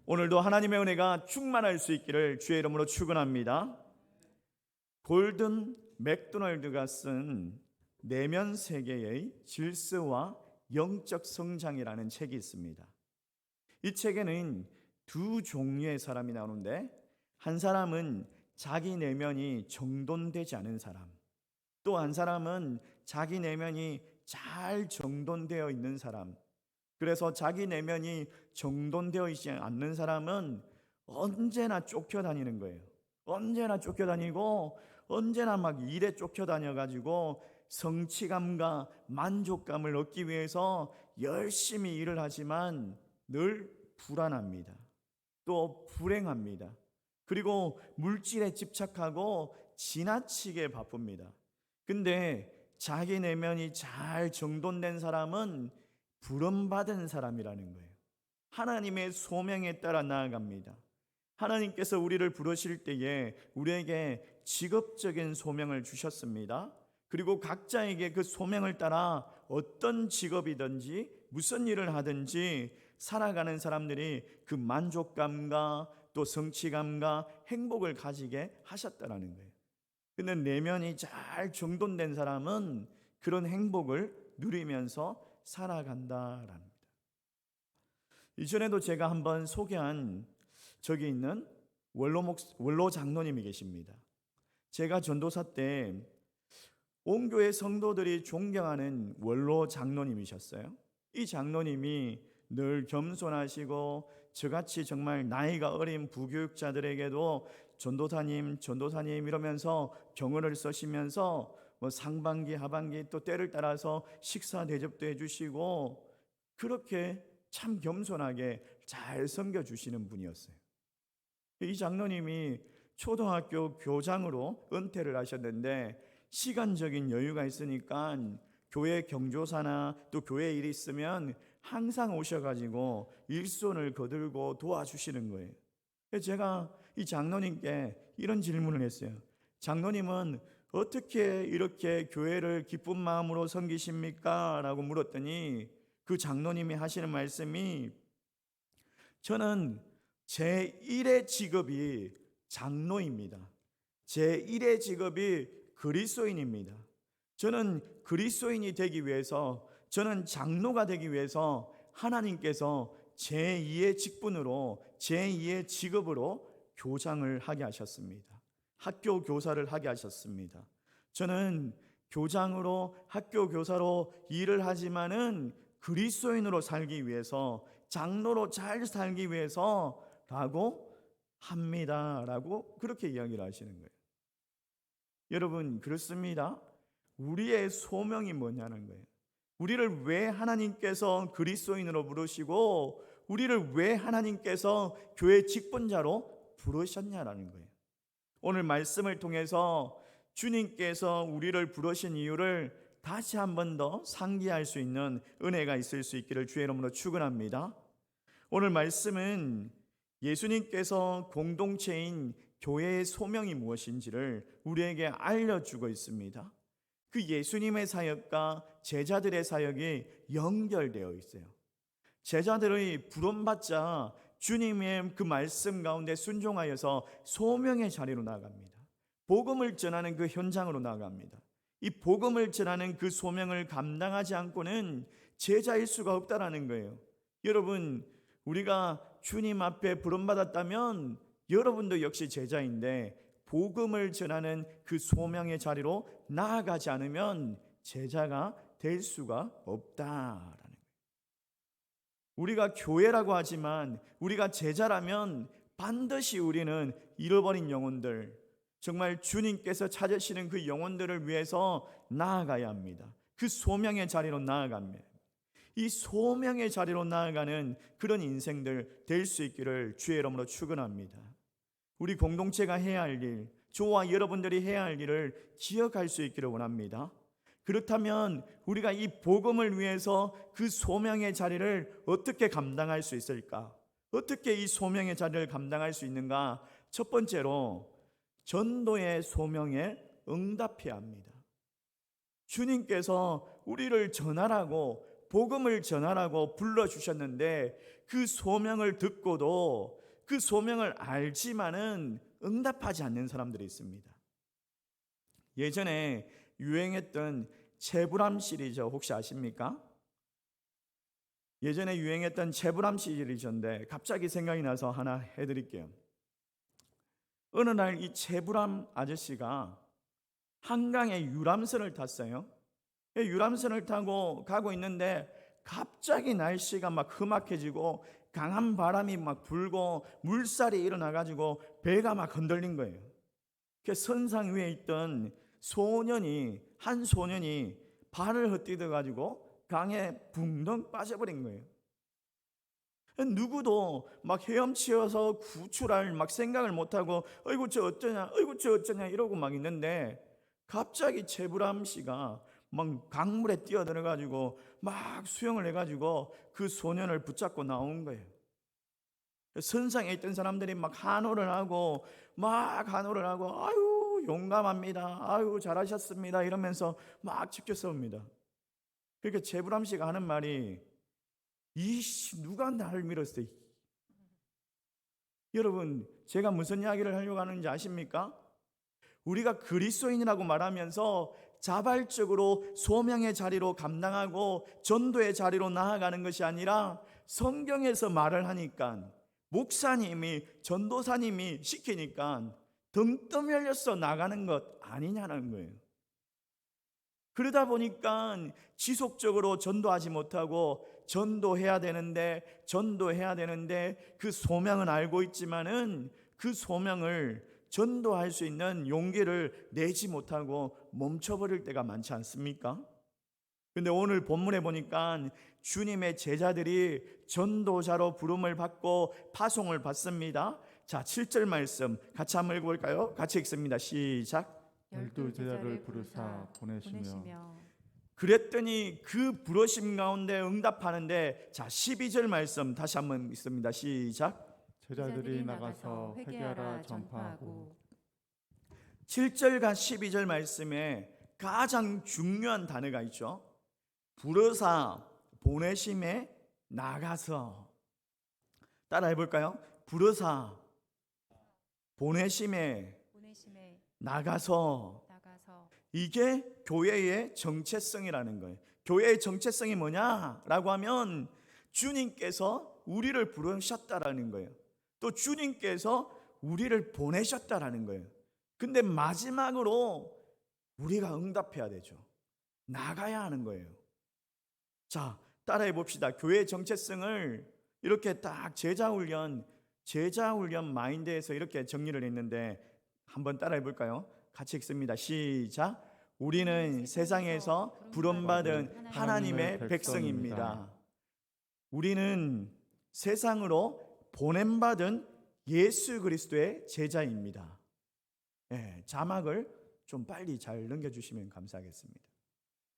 오늘도 하나님의 은혜가 충만할 수 있기를 주의 이름으로 축원합니다. 골든 맥도날드가 쓴 내면 세계의 질서와 영적 성장이라는 책이 있습니다. 이 책에는 두 종류의 사람이 나오는데, 한 사람은 자기 내면이 정돈되지 않은 사람, 또 한 사람은 자기 내면이 잘 정돈되어 있는 사람. 그래서 자기 내면이 정돈되어 있지 않는 사람은 언제나 쫓겨다니는 거예요. 언제나 쫓겨다니고 언제나 막 일에 쫓겨다녀가지고 성취감과 만족감을 얻기 위해서 열심히 일을 하지만 늘 불안합니다. 또 불행합니다. 그리고 물질에 집착하고 지나치게 바쁩니다. 근데 자기 내면이 잘 정돈된 사람은 부름받은 사람이라는 거예요. 하나님의 소명에 따라 나아갑니다. 하나님께서 우리를 부르실 때에 우리에게 직업적인 소명을 주셨습니다. 그리고 각자에게 그 소명을 따라 어떤 직업이든지 무슨 일을 하든지 살아가는 사람들이 그 만족감과 또 성취감과 행복을 가지게 하셨다는 거예요. 근데 내면이 잘 정돈된 사람은 그런 행복을 누리면서 살아간다랍니다. 이전에도 제가 한번 소개한 적이 있는 원로 장로님이 계십니다. 제가 전도사 때 온 교회 성도들이 존경하는 원로 장로님이셨어요. 이 장로님이 늘 겸손하시고 저같이 정말 나이가 어린 부교육자들에게도 전도사님 이러면서 경언을 쓰시면서 상반기 하반기 또 때를 따라서 식사 대접도 해주시고 그렇게 참 겸손하게 잘 섬겨주시는 분이었어요. 이 장로님이 초등학교 교장으로 은퇴를 하셨는데 시간적인 여유가 있으니까 교회 경조사나 또 교회 일이 있으면 항상 오셔가지고 일손을 거들고 도와주시는 거예요. 제가 이 장로님께 이런 질문을 했어요. 장로님은 어떻게 이렇게 교회를 기쁜 마음으로 섬기십니까? 라고 물었더니 그 장로님이 하시는 말씀이, 저는 제1의 직업이 장로입니다. 제1의 직업이 그리스도인입니다. 저는 그리스도인이 되기 위해서, 저는 장로가 되기 위해서 하나님께서 제2의 직분으로, 제2의 직업으로 교장을 하게 하셨습니다. 학교 교사를 하게 하셨습니다. 저는 교장으로, 학교 교사로 일을 하지만은 그리스도인으로 살기 위해서, 장로로 잘 살기 위해서 라고 합니다. 라고 그렇게 이야기를 하시는 거예요. 여러분, 그렇습니다. 우리의 소명이 뭐냐는 거예요. 우리를 왜 하나님께서 그리스도인으로 부르시고 우리를 왜 하나님께서 교회 직분자로 부르셨냐라는 거예요. 오늘 말씀을 통해서 주님께서 우리를 부르신 이유를 다시 한 번 더 상기할 수 있는 은혜가 있을 수 있기를 주의 이름으로 축원합니다. 오늘 말씀은 예수님께서 공동체인 교회의 소명이 무엇인지를 우리에게 알려주고 있습니다. 그 예수님의 사역과 제자들의 사역이 연결되어 있어요. 제자들의 부름받자 주님의 그 말씀 가운데 순종하여서 소명의 자리로 나아갑니다. 복음을 전하는 그 현장으로 나아갑니다. 이 복음을 전하는 그 소명을 감당하지 않고는 제자일 수가 없다라는 거예요. 여러분, 우리가 주님 앞에 부름받았다면 여러분도 역시 제자인데 복음을 전하는 그 소명의 자리로 나아가지 않으면 제자가 될 수가 없다라는 거예요. 우리가 교회라고 하지만 우리가 제자라면 반드시 우리는 잃어버린 영혼들, 정말 주님께서 찾으시는 그 영혼들을 위해서 나아가야 합니다. 그 소명의 자리로 나아갑니다. 이 소명의 자리로 나아가는 그런 인생들 될 수 있기를 주의 이름으로 축원합니다. 우리 공동체가 해야 할 일, 저와 여러분들이 해야 할 일을 기억할 수 있기를 원합니다. 그렇다면 우리가 이 복음을 위해서 그 소명의 자리를 어떻게 감당할 수 있을까? 어떻게 이 소명의 자리를 감당할 수 있는가? 첫 번째로 전도의 소명에 응답해야 합니다. 주님께서 우리를 전하라고 복음을 전하라고 불러주셨는데 그 소명을 듣고도 그 소명을 알지만은 응답하지 않는 사람들이 있습니다. 예전에 유행했던 체불암 시리즈 혹시 아십니까? 예전에 유행했던 체불암 시리즈인데 갑자기 생각이 나서 하나 해드릴게요. 어느 날 이 체불암 아저씨가 한강에 유람선을 탔어요. 유람선을 타고 가고 있는데 갑자기 날씨가 막 험악해지고 강한 바람이 막 불고 물살이 일어나가지고 배가 막 흔들린 거예요. 그 선상 위에 있던 한 소년이 발을 헛디뎌 가지고 강에 붕덩 빠져버린 거예요. 누구도 막 헤엄치어서 구출할 막 생각을 못하고 어이구 저 어쩌냐 어이구 저 어쩌냐 이러고 막 있는데 갑자기 체불암 씨가 막 강물에 뛰어들어 가지고 막 수영을 해가지고 그 소년을 붙잡고 나온 거예요. 선상에 있던 사람들이 막 환호를 하고 아유 용감합니다, 아유 잘하셨습니다 이러면서 막 지켜세웁니다. 그러니까 체불암 씨가 하는 말이 이씨 누가 나를 밀었어요. 여러분 제가 무슨 이야기를 하려고 하는지 아십니까? 우리가 그리스도인이라고 말하면서 자발적으로 소명의 자리로 감당하고 전도의 자리로 나아가는 것이 아니라 성경에서 말을 하니까 목사님이 전도사님이 시키니까 등 떠밀려서 나가는 것 아니냐는 거예요. 그러다 보니까 지속적으로 전도하지 못하고 전도해야 되는데 그 소명은 알고 있지만은 그 소명을 전도할 수 있는 용기를 내지 못하고 멈춰버릴 때가 많지 않습니까? 근데 오늘 본문에 보니까 주님의 제자들이 전도자로 부름을 받고 파송을 받습니다. 자, 7절 말씀 같이 한번 읽어볼까요? 같이 읽습니다. 시작. 12제자를 부르사 보내시며 그랬더니 그 부르심 가운데 응답하는데, 자 12절 말씀 다시 한번 읽습니다. 시작. 제자들이 나가서 회개하라 전파하고. 7절과 12절 말씀에 가장 중요한 단어가 있죠. 부르사 보내심에 나가서. 따라 해볼까요? 부르사 보내심에 나가서. 이게 교회의 정체성이라는 거예요. 교회의 정체성이 뭐냐라고 하면 주님께서 우리를 부르셨다라는 거예요. 또 주님께서 우리를 보내셨다라는 거예요. 근데 마지막으로 우리가 응답해야 되죠. 나가야 하는 거예요. 자, 따라해 봅시다. 교회의 정체성을 이렇게 딱 제자훈련 마인드에서 이렇게 정리를 했는데 한번 따라해 볼까요? 같이 읽습니다. 시작. 우리는 세상에서 부름받은 하나님의 백성입니다. 우리는 세상으로 보냄받은 예수 그리스도의 제자입니다. 네, 자막을 좀 빨리 잘 넘겨주시면 감사하겠습니다.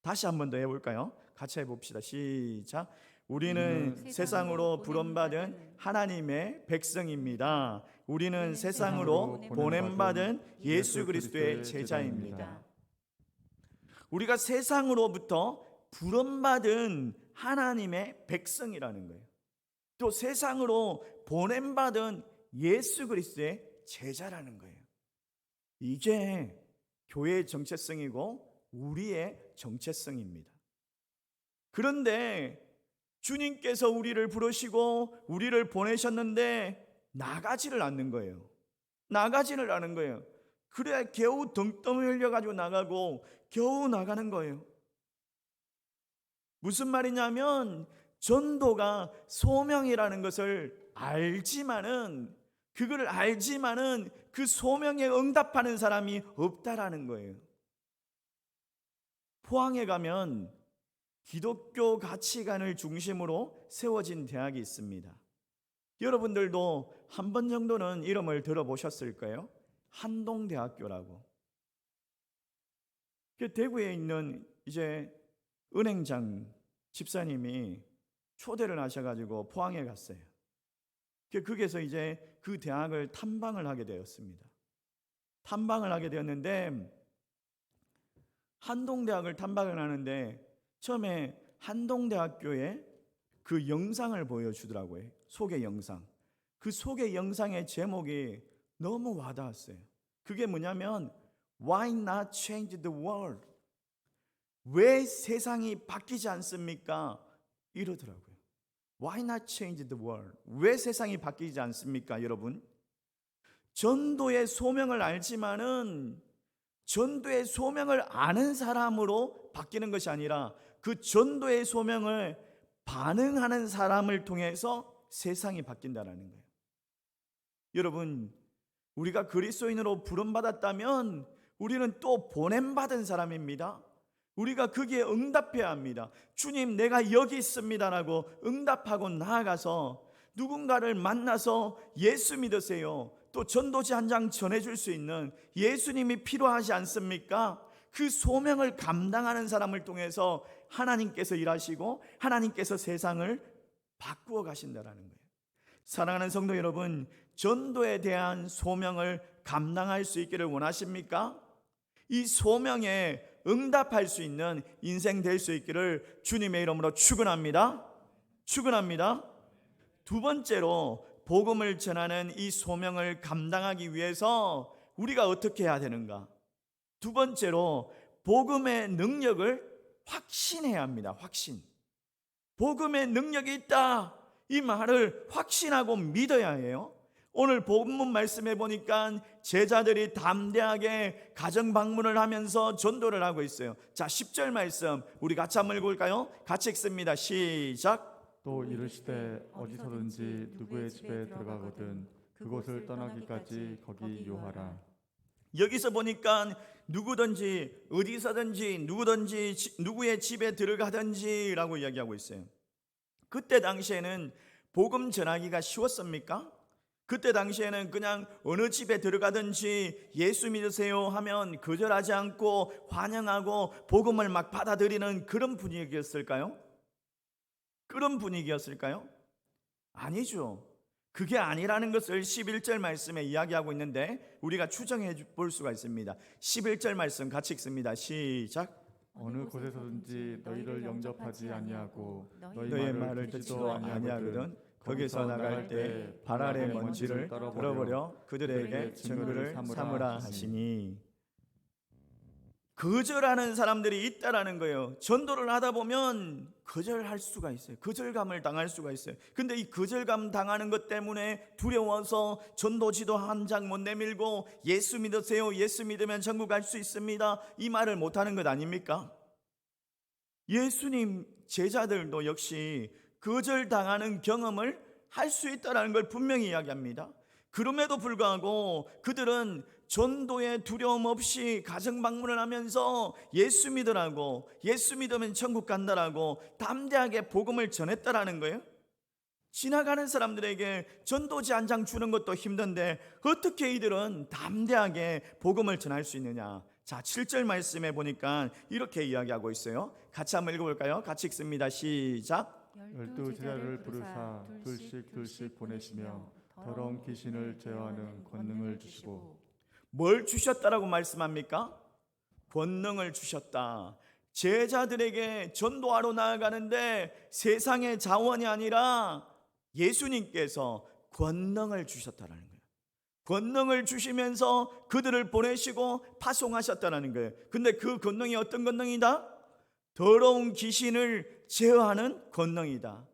다시 한 번 더 해볼까요? 같이 해봅시다. 시작. 우리는 세상으로 부름받은 하나님의 백성입니다. 우리는 세상으로 보냄받은 예수 그리스도의 제자입니다. 우리가 세상으로부터 부름받은 하나님의 백성이라는 거예요. 또 세상으로 보냄받은 예수 그리스도의 제자라는 거예요. 이게 교회의 정체성이고 우리의 정체성입니다. 그런데 주님께서 우리를 부르시고 우리를 보내셨는데 나가지를 않는 거예요. 나가지를 않은 거예요. 그래 겨우 덩덩 흘려가지고 나가고 겨우 나가는 거예요. 무슨 말이냐면 전도가 소명이라는 것을 알지만은 그 소명에 응답하는 사람이 없다라는 거예요. 포항에 가면 기독교 가치관을 중심으로 세워진 대학이 있습니다. 여러분들도 한 번 정도는 이름을 들어보셨을 거예요. 한동대학교라고. 대구에 있는 이제 은행장 집사님이 초대를 하셔가지고 포항에 갔어요. 거기에서 이제 그 대학을 탐방을 하게 되었습니다. 탐방을 하게 되었는데 한동대학을 탐방을 하는데 처음에 한동대학교에 그 영상을 보여주더라고요. 소개 영상. 그 소개 영상의 제목이 너무 와닿았어요. 그게 뭐냐면 Why not change the world? 왜 세상이 바뀌지 않습니까? 이러더라고요. Why not change the world? 왜 세상이 바뀌지 않습니까, 여러분? 전도의 소명을 알지만은 전도의 소명을 아는 사람으로 바뀌는 것이 아니라 그 전도의 소명을 반응하는 사람을 통해서 세상이 바뀐다는 거예요. 여러분, 우리가 그리스도인으로 부름받았다면 우리는 또 보냄받은 사람입니다. 우리가 거기에 응답해야 합니다. 주님, 내가 여기 있습니다라고 응답하고 나아가서 누군가를 만나서 예수 믿으세요. 또 전도지 한 장 전해줄 수 있는 예수님이 필요하지 않습니까? 그 소명을 감당하는 사람을 통해서 하나님께서 일하시고 하나님께서 세상을 바꾸어 가신다는 거예요. 사랑하는 성도 여러분, 전도에 대한 소명을 감당할 수 있기를 원하십니까? 이 소명에 응답할 수 있는 인생 될 수 있기를 주님의 이름으로 축원합니다. 축원합니다. 두 번째로 복음을 전하는 이 소명을 감당하기 위해서 우리가 어떻게 해야 되는가? 두 번째로 복음의 능력을 확신해야 합니다. 확신. 복음의 능력이 있다. 이 말을 확신하고 믿어야 해요. 오늘 복음 말씀해 보니까 제자들이 담대하게 가정 방문을 하면서 전도를 하고 있어요. 자, 10절 말씀 우리 같이 한번 읽어볼까요? 같이 읽습니다. 시작. 또 이르시되 어디서든지 누구의 집에 들어가거든 그곳을 떠나기까지 거기 요하라. 여기서 보니까 누구든지 어디서든지 누구의 집에 들어가든지 라고 이야기하고 있어요. 그때 당시에는 복음 전하기가 쉬웠습니까? 그때 당시에는 그냥 어느 집에 들어가든지 예수 믿으세요 하면 거절하지 않고 환영하고 복음을 막 받아들이는 그런 분위기였을까요? 그런 분위기였을까요? 아니죠. 그게 아니라는 것을 11절 말씀에 이야기하고 있는데 우리가 추정해 볼 수가 있습니다. 11절 말씀 같이 읽습니다. 시작. 어느 곳에서든지 너희를 영접하지 아니하고 너희의 말을 듣지도 아니하거든 거기서 나갈 때 발 아래 먼지를 떨어버려 그들에게 증거를 삼으라 하시니. 거절하는 사람들이 있다라는 거예요. 전도를 하다 보면 거절할 수가 있어요. 거절감을 당할 수가 있어요. 근데 이 거절감 당하는 것 때문에 두려워서 전도지도 한 장 못 내밀고 예수 믿으세요, 예수 믿으면 천국 갈 수 있습니다, 이 말을 못하는 것 아닙니까? 예수님 제자들도 역시 거절당하는 경험을 할 수 있다는 걸 분명히 이야기합니다. 그럼에도 불구하고 그들은 전도에 두려움 없이 가정 방문을 하면서 예수 믿으라고, 예수 믿으면 천국 간다라고 담대하게 복음을 전했다라는 거예요. 지나가는 사람들에게 전도지 한 장 주는 것도 힘든데 어떻게 이들은 담대하게 복음을 전할 수 있느냐? 자, 7절 말씀에 보니까 이렇게 이야기하고 있어요. 같이 한번 읽어볼까요? 같이 읽습니다. 시작. 12제자를 부르사 둘씩 보내시며 더러운 귀신을 제어하는 권능을 주시고. 뭘 주셨다라고 말씀합니까? 권능을 주셨다. 제자들에게 전도하러 나아가는데 세상의 자원이 아니라 예수님께서 권능을 주셨다는 거예요. 권능을 주시면서 그들을 보내시고 파송하셨다는 거예요. 근데 그 권능이 어떤 권능이다? 더러운 귀신을 제어하는 권능이다.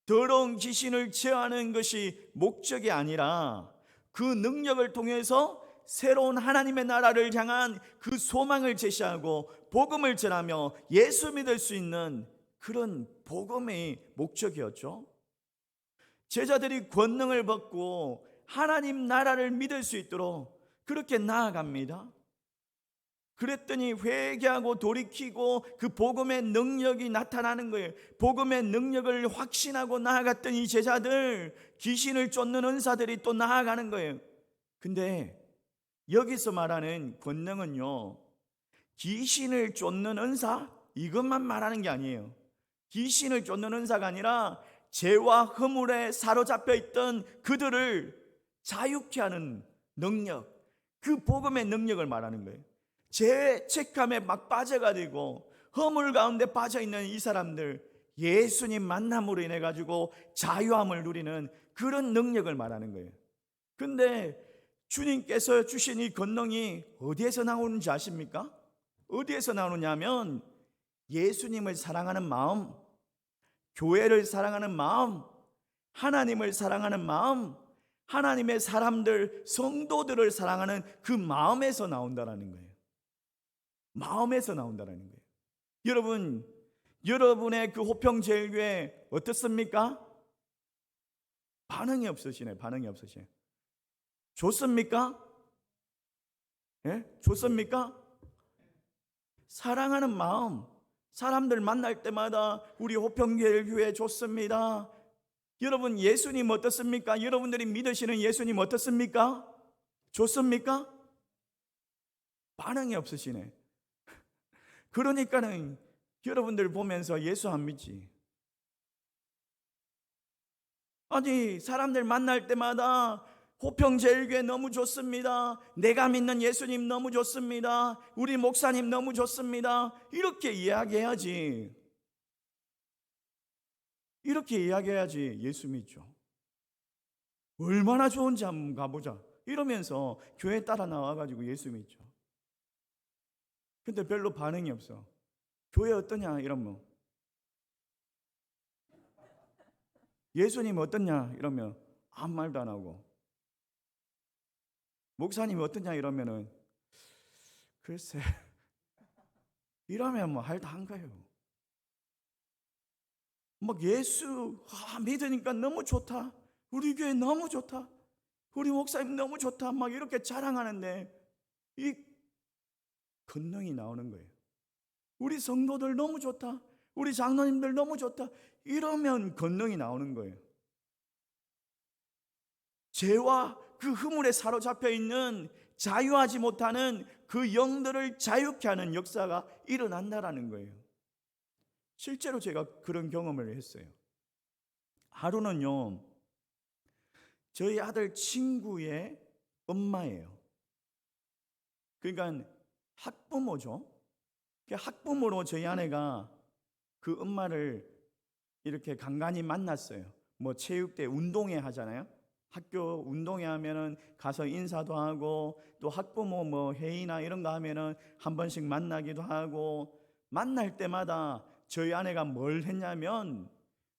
더러운 귀신을 제어하는 것이 목적이 아니라 그 능력을 통해서 새로운 하나님의 나라를 향한 그 소망을 제시하고 복음을 전하며 예수 믿을 수 있는 그런 복음의 목적이었죠. 제자들이 권능을 받고 하나님 나라를 믿을 수 있도록 그렇게 나아갑니다. 그랬더니 회개하고 돌이키고 그 복음의 능력이 나타나는 거예요. 복음의 능력을 확신하고 나아갔던 이 제자들, 귀신을 쫓는 은사들이 또 나아가는 거예요. 근데 여기서 말하는 권능은요, 귀신을 쫓는 은사 이것만 말하는 게 아니에요. 귀신을 쫓는 은사가 아니라 죄와 허물에 사로잡혀 있던 그들을 자유케 하는 능력, 그 복음의 능력을 말하는 거예요. 죄책감에 막 빠져가지고 허물 가운데 빠져 있는 이 사람들, 예수님 만남으로 인해 가지고 자유함을 누리는 그런 능력을 말하는 거예요. 근데 주님께서 주신 이 권능이 어디에서 나오는지 아십니까? 어디에서 나오느냐면 예수님을 사랑하는 마음, 교회를 사랑하는 마음, 하나님을 사랑하는 마음, 하나님의 사람들, 성도들을 사랑하는 그 마음에서 나온다라는 거예요. 마음에서 나온다라는 거예요. 여러분, 여러분의 그 호평제일교회 어떻습니까? 반응이 없으시네. 반응이 없으시네. 좋습니까? 예? 좋습니까? 사랑하는 마음, 사람들 만날 때마다 우리 호평제일교회 좋습니다. 여러분, 예수님 어떻습니까? 여러분들이 믿으시는 예수님 어떻습니까? 좋습니까? 반응이 없으시네. 그러니까는 여러분들 보면서 예수 안 믿지. 아니, 사람들 만날 때마다 호평제일교회 너무 좋습니다. 내가 믿는 예수님 너무 좋습니다. 우리 목사님 너무 좋습니다. 이렇게 이야기해야지. 이렇게 이야기해야지 예수 믿죠. 얼마나 좋은지 한번 가보자. 이러면서 교회 따라 나와가지고 예수 믿죠. 근데 별로 반응이 없어. 교회 어떠냐 이러면, 예수님 어떠냐 이러면 아무 말도 안 하고, 목사님 어떠냐 이러면은 글쎄 이러면 뭐 할 다 한 거예요. 막 예수 믿으니까 너무 좋다, 우리 교회 너무 좋다, 우리 목사님 너무 좋다, 막 이렇게 자랑하는데 이 권능이 나오는 거예요. 우리 성도들 너무 좋다, 우리 장로님들 너무 좋다, 이러면 권능이 나오는 거예요. 죄와 그 흐물에 사로잡혀 있는, 자유하지 못하는 그 영들을 자유케 하는 역사가 일어난다라는 거예요. 실제로 제가 그런 경험을 했어요. 하루는요, 저희 아들 친구의 엄마예요. 그러니까 학부모죠. 학부모로 저희 아내가 그 엄마를 이렇게 간간히 만났어요. 뭐 체육대 운동회 하잖아요. 학교 운동회 하면은 가서 인사도 하고, 또 학부모 뭐 회의나 이런 거 하면은 한 번씩 만나기도 하고, 만날 때마다 저희 아내가 뭘 했냐면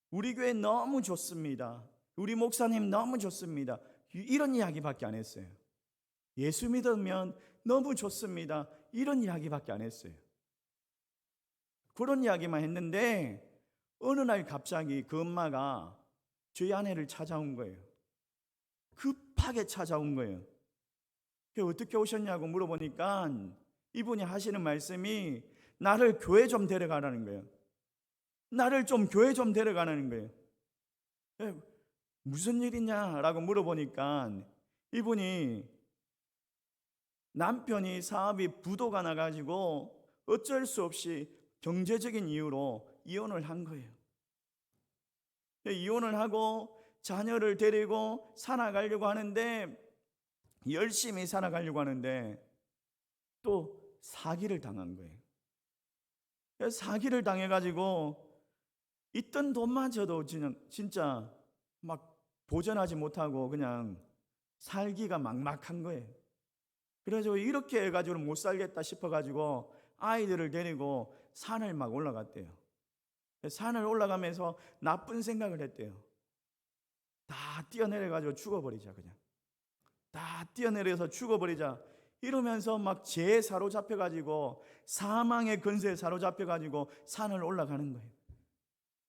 우리 교회 너무 좋습니다, 우리 목사님 너무 좋습니다, 이런 이야기밖에 안 했어요. 예수 믿으면 너무 좋습니다, 이런 이야기밖에 안 했어요. 그런 이야기만 했는데 어느 날 갑자기 그 엄마가 저희 아내를 찾아온 거예요. 급하게 찾아온 거예요. 어떻게 오셨냐고 물어보니까 이분이 하시는 말씀이 나를 교회 좀 데려가라는 거예요. 나를 좀 교회 좀 데려가라는 거예요. 무슨 일이냐라고 물어보니까 이분이 남편이 사업이 부도가 나가지고 어쩔 수 없이 경제적인 이유로 이혼을 한 거예요. 이혼을 하고 자녀를 데리고 살아가려고 하는데, 열심히 살아가려고 하는데 또 사기를 당한 거예요. 사기를 당해가지고 있던 돈마저도 진짜 막 보전하지 못하고 그냥 살기가 막막한 거예요. 그래서 이렇게 해가지고 못 살겠다 싶어가지고 아이들을 데리고 산을 막 올라갔대요. 산을 올라가면서 나쁜 생각을 했대요. 다 뛰어내려가지고 죽어버리자, 그냥 다 뛰어내려서 죽어버리자, 이러면서 막 죄에 사로잡혀가지고, 사망의 근세에 사로잡혀가지고 산을 올라가는 거예요.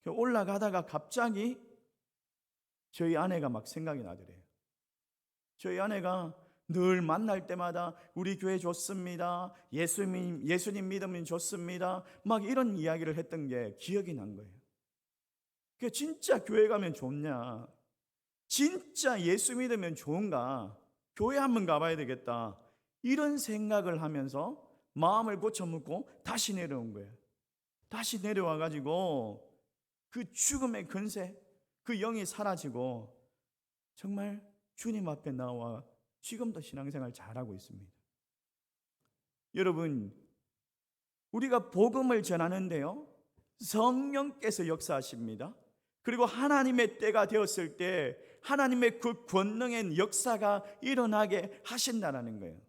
올라가다가 갑자기 저희 아내가 막 생각이 나더래요. 저희 아내가 늘 만날 때마다 우리 교회 좋습니다, 예수님 믿으면 좋습니다, 막 이런 이야기를 했던 게 기억이 난 거예요. 진짜 교회 가면 좋냐, 진짜 예수 믿으면 좋은가, 교회 한번 가봐야 되겠다, 이런 생각을 하면서 마음을 고쳐먹고 다시 내려온 거예요. 다시 내려와가지고 그 죽음의 근세, 그 영이 사라지고 정말 주님 앞에 나와 지금도 신앙생활 잘하고 있습니다. 여러분, 우리가 복음을 전하는데요, 성령께서 역사하십니다. 그리고 하나님의 때가 되었을 때 하나님의 그 권능의 역사가 일어나게 하신다는 거예요.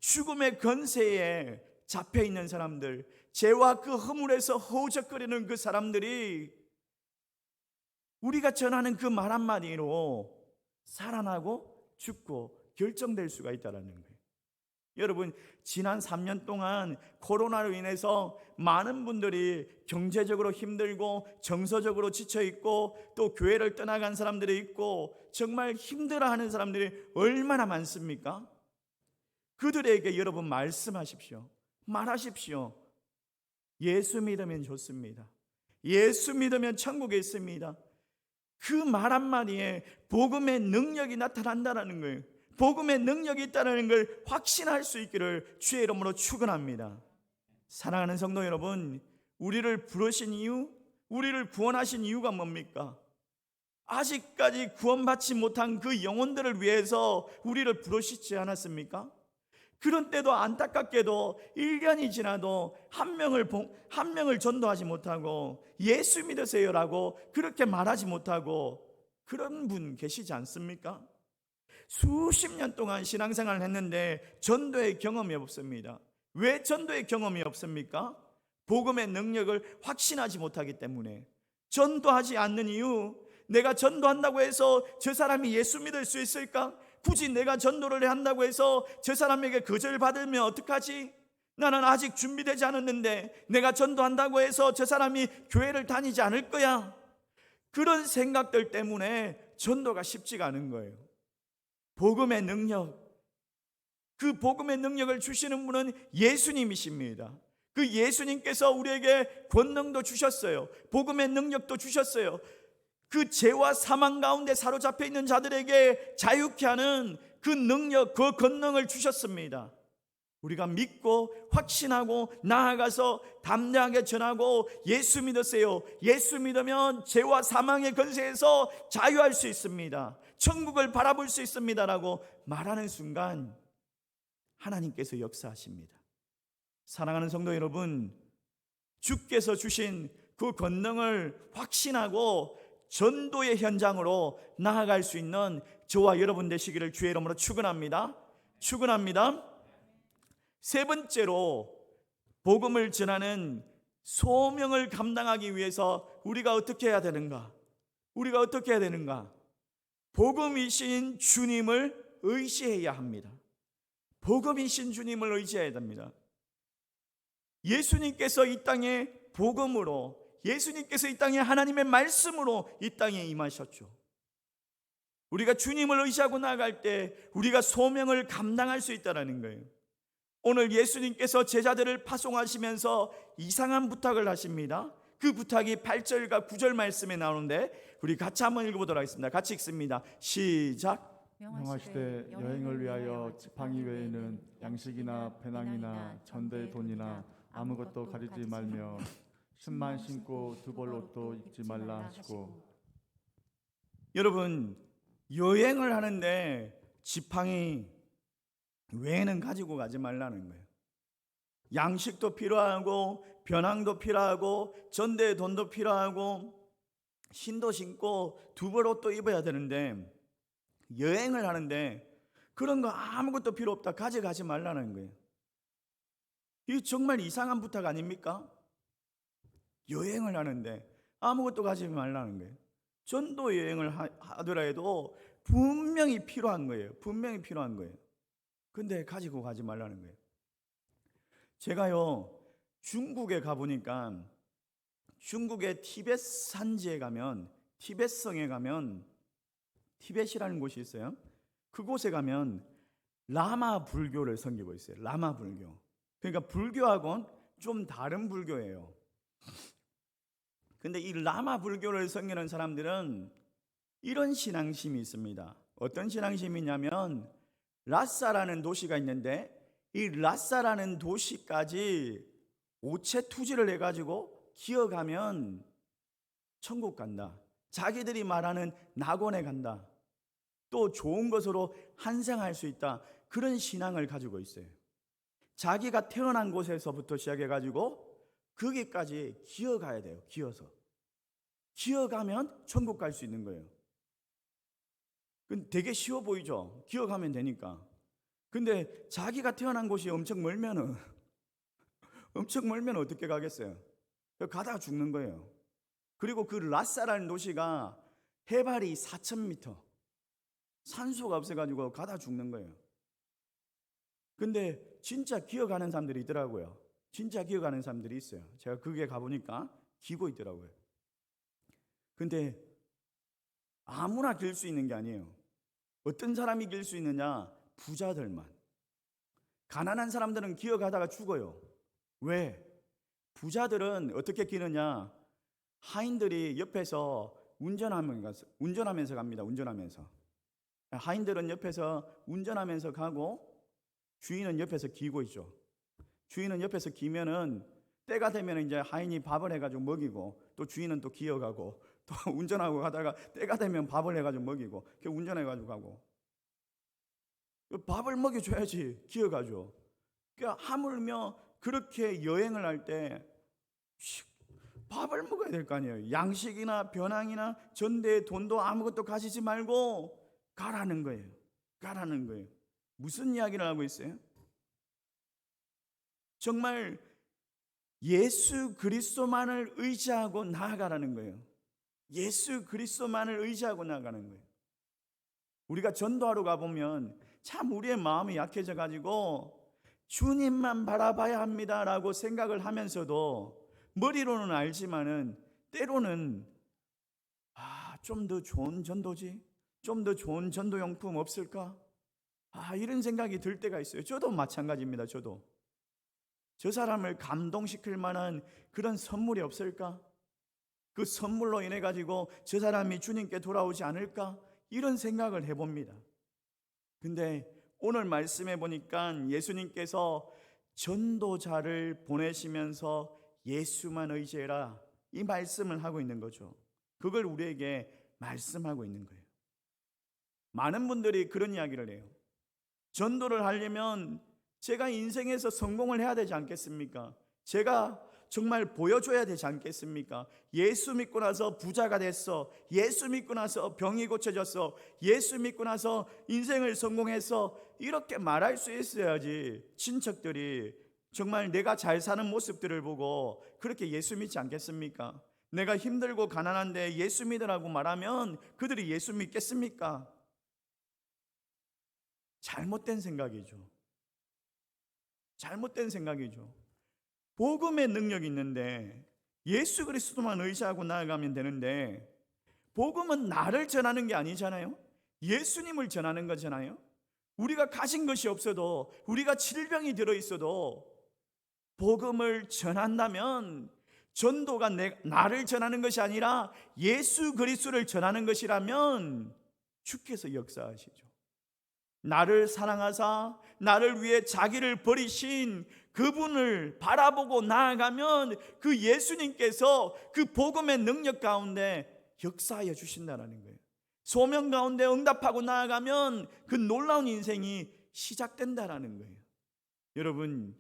죽음의 권세에 잡혀 있는 사람들, 죄와 그 허물에서 허우적거리는 그 사람들이 우리가 전하는 그 말 한마디로 살아나고 죽고 결정될 수가 있다는 거예요. 여러분, 지난 3년 동안 코로나로 인해서 많은 분들이 경제적으로 힘들고 정서적으로 지쳐있고 또 교회를 떠나간 사람들이 있고 정말 힘들어하는 사람들이 얼마나 많습니까? 그들에게 여러분 말씀하십시오. 말하십시오. 예수 믿으면 좋습니다. 예수 믿으면 천국에 있습니다. 그 말 한마디에 복음의 능력이 나타난다는 거예요. 복음의 능력이 있다는 걸 확신할 수 있기를 주의 이름으로 축원합니다. 사랑하는 성도 여러분, 우리를 부르신 이유, 우리를 구원하신 이유가 뭡니까? 아직까지 구원받지 못한 그 영혼들을 위해서 우리를 부르시지 않았습니까? 그런 때도 안타깝게도 1년이 지나도 한 명을 전도하지 못하고 예수 믿으세요라고 그렇게 말하지 못하고 그런 분 계시지 않습니까? 수십 년 동안 신앙생활을 했는데 전도의 경험이 없습니다. 왜 전도의 경험이 없습니까? 복음의 능력을 확신하지 못하기 때문에. 전도하지 않는 이유, 내가 전도한다고 해서 저 사람이 예수 믿을 수 있을까? 굳이 내가 전도를 한다고 해서 저 사람에게 거절받으면 어떡하지? 나는 아직 준비되지 않았는데 내가 전도한다고 해서 저 사람이 교회를 다니지 않을 거야. 그런 생각들 때문에 전도가 쉽지가 않은 거예요. 복음의 능력, 그 복음의 능력을 주시는 분은 예수님이십니다. 그 예수님께서 우리에게 권능도 주셨어요. 복음의 능력도 주셨어요. 그 죄와 사망 가운데 사로잡혀 있는 자들에게 자유케 하는 그 능력, 그 권능을 주셨습니다. 우리가 믿고 확신하고 나아가서 담대하게 전하고 예수 믿으세요. 예수 믿으면 죄와 사망의 권세에서 자유할 수 있습니다. 천국을 바라볼 수 있습니다라고 말하는 순간 하나님께서 역사하십니다. 사랑하는 성도 여러분, 주께서 주신 그 권능을 확신하고 전도의 현장으로 나아갈 수 있는 저와 여러분 되시기를 주의 이름으로 축원합니다. 축원합니다. 세 번째로 복음을 전하는 소명을 감당하기 위해서 우리가 어떻게 해야 되는가? 우리가 어떻게 해야 되는가? 복음이신 주님을 의지해야 합니다. 복음이신 주님을 의지해야 됩니다. 예수님께서 이 땅에 복음으로, 예수님께서 이 땅에 하나님의 말씀으로 이 땅에 임하셨죠. 우리가 주님을 의지하고 나아갈 때 우리가 소명을 감당할 수 있다는 거예요. 오늘 예수님께서 제자들을 파송하시면서 이상한 부탁을 하십니다. 그 부탁이 8절과 9절 말씀에 나오는데 우리 같이 한번 읽어보도록 하겠습니다. 같이 읽습니다. 시작. 명하시되 여행을 위하여 지팡이 외에는 양식이나 배낭이나 전대 돈이나 아무것도 가리지 말며 신만 신고 두 벌 옷도 입지 말라 하시고. 여러분, 여행을 하는데 지팡이 외에는 가지고 가지 말라는 거예요. 양식도 필요하고 배낭도 필요하고 전대의 돈도 필요하고 신도 신고 두 벌 옷도 입어야 되는데 여행을 하는데 그런 거 아무것도 필요 없다, 가져가지 말라는 거예요. 이게 정말 이상한 부탁 아닙니까? 여행을 하는데 아무것도 가지지 말라는 거예요. 전도 여행을 하더라도 분명히 필요한 거예요. 분명히 필요한 거예요. 근데 가지고 가지 말라는 거예요. 제가요, 중국에 가보니까 중국의 티벳 산지에 가면, 티벳성에 가면, 티벳이라는 곳이 있어요. 그곳에 가면 라마 불교를 섬기고 있어요. 라마 불교. 그러니까 불교하고는 좀 다른 불교예요. 근데 이 라마 불교를 섬기는 사람들은 이런 신앙심이 있습니다. 어떤 신앙심이냐면 라사라는 도시가 있는데 이 라사라는 도시까지 오체 투지를 해가지고 기어가면 천국 간다. 자기들이 말하는 낙원에 간다. 또 좋은 것으로 환생할 수 있다. 그런 신앙을 가지고 있어요. 자기가 태어난 곳에서부터 시작해가지고 거기까지 기어가야 돼요. 기어가면 천국 갈 수 있는 거예요. 되게 쉬워 보이죠? 기어가면 되니까. 근데 자기가 태어난 곳이 엄청 멀면은 어떻게 가겠어요? 가다가 죽는 거예요. 그리고 그 라사라는 도시가 해발이 4,000m, 산소가 없어가지고 가다 죽는 거예요. 근데 진짜 기어가는 사람들이 있더라고요. 진짜 기어가는 사람들이 있어요. 제가 거기에 가보니까 기고 있더라고요. 근데 아무나 길 수 있는 게 아니에요. 어떤 사람이 길 수 있느냐? 부자들만. 가난한 사람들은 기어가다가 죽어요. 왜? 부자들은 어떻게 기느냐? 하인들이 옆에서 운전하면서 갑니다. 운전하면서. 하인들은 옆에서 운전하면서 가고 주인은 옆에서 기고 있죠. 주인은 옆에서 기면은 때가 되면 이제 하인이 밥을 해가지고 먹이고, 또 주인은 또 기어가고, 또 운전하고 가다가 때가 되면 밥을 해가지고 먹이고, 운전해가지고 가고. 밥을 먹여줘야지 기어가죠. 그러니까 하물며 그렇게 여행을 할 때 밥을 먹어야 될 거 아니에요. 양식이나 변황이나 전대에 돈도 아무것도 가지지 말고 가라는 거예요. 가라는 거예요. 무슨 이야기를 하고 있어요? 정말 예수 그리스도만을 의지하고 나아가라는 거예요. 예수 그리스도만을 의지하고 나아가는 거예요. 우리가 전도하러 가보면 참 우리의 마음이 약해져 가지고 주님만 바라봐야 합니다라고 생각을 하면서도 머리로는 알지만은 때로는 좀 더 좋은 전도지, 좀 더 좋은 전도용품 없을까? 이런 생각이 들 때가 있어요. 저도 마찬가지입니다. 저도 저 사람을 감동시킬 만한 그런 선물이 없을까? 그 선물로 인해 가지고 저 사람이 주님께 돌아오지 않을까? 이런 생각을 해봅니다. 근데 오늘 말씀해 보니까 예수님께서 전도자를 보내시면서 예수만 의지해라, 이 말씀을 하고 있는 거죠. 그걸 우리에게 말씀하고 있는 거예요. 많은 분들이 그런 이야기를 해요. 전도를 하려면 제가 인생에서 성공을 해야 되지 않겠습니까? 제가 정말 보여줘야 되지 않겠습니까? 예수 믿고 나서 부자가 됐어, 예수 믿고 나서 병이 고쳐졌어, 예수 믿고 나서 인생을 성공했어, 이렇게 말할 수 있어야지 친척들이 정말 내가 잘 사는 모습들을 보고 그렇게 예수 믿지 않겠습니까? 내가 힘들고 가난한데 예수 믿으라고 말하면 그들이 예수 믿겠습니까? 잘못된 생각이죠. 잘못된 생각이죠. 복음의 능력이 있는데 예수 그리스도만 의지하고 나아가면 되는데, 복음은 나를 전하는 게 아니잖아요. 예수님을 전하는 거잖아요. 우리가 가진 것이 없어도, 우리가 질병이 들어있어도 복음을 전한다면 전도가 나를 전하는 것이 아니라 예수 그리스도를 전하는 것이라면 주께서 역사하시죠. 나를 사랑하사 나를 위해 자기를 버리신 그분을 바라보고 나아가면 그 예수님께서 그 복음의 능력 가운데 역사하여 주신다는 거예요. 소명 가운데 응답하고 나아가면 그 놀라운 인생이 시작된다는 거예요. 여러분,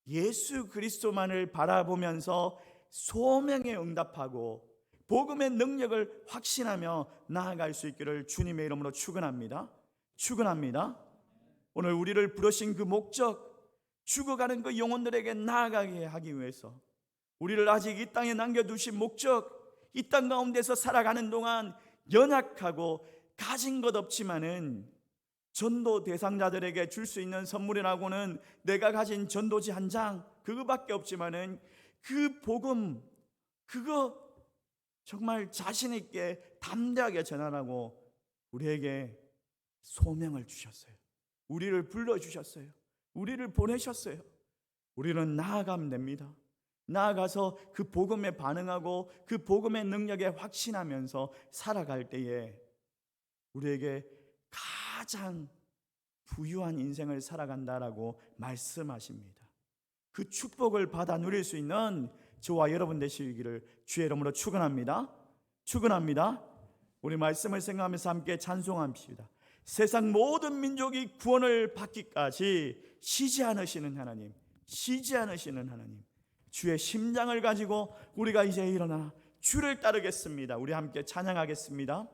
예수 그리스도만을 바라보면서 소명에 응답하고 복음의 능력을 확신하며 나아갈 수 있기를 주님의 이름으로 축원합니다. 오늘 우리를 부르신 그 목적, 죽어가는 그 영혼들에게 나아가게 하기 위해서, 우리를 아직 이 땅에 남겨두신 목적, 이 땅 가운데서 살아가는 동안 연약하고 가진 것 없지만은 전도 대상자들에게 줄 수 있는 선물이라고는 내가 가진 전도지 한 장, 그거밖에 없지만은 그 복음, 그거 정말 자신 있게 담대하게 전하라고 우리에게 소명을 주셨어요. 우리를 불러주셨어요. 우리를 보내셨어요. 우리는 나아가면 됩니다. 나아가서 그 복음에 반응하고 그 복음의 능력에 확신하면서 살아갈 때에 우리에게 가장 부유한 인생을 살아간다라고 말씀하십니다. 그 축복을 받아 누릴 수 있는 저와 여러분 되시기를 주의 이름으로 축원합니다. 우리 말씀을 생각하면서 함께 찬송합시다. 세상 모든 민족이 구원을 받기까지 쉬지 않으시는 하나님, 쉬지 않으시는 하나님, 주의 심장을 가지고 우리가 이제 일어나 주를 따르겠습니다. 우리 함께 찬양하겠습니다.